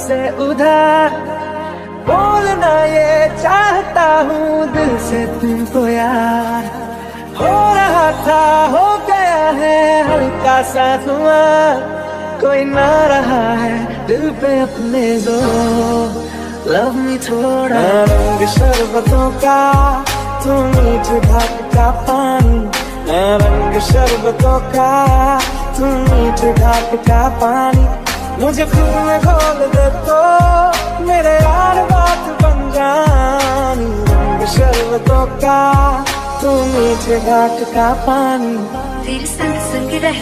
से उधार, बोलना ये चाहता हूँ दिल से तुमको यार। हो रहा था हो गया है हल्का सा धुआं, कोई ना रहा है दिल पे अपने जोर। लव मी थोड़ा, रंग शरबतों का तू मीठ ढाक का पानी, मैं रंग शरबतों का तू मीठ ढाक का पानी। मुझे खुद में घोल दे तो मेरे यार बात बन जानी, रंग शरबतों का तू मीठ ढाक का पानी। तेरे संग संग रह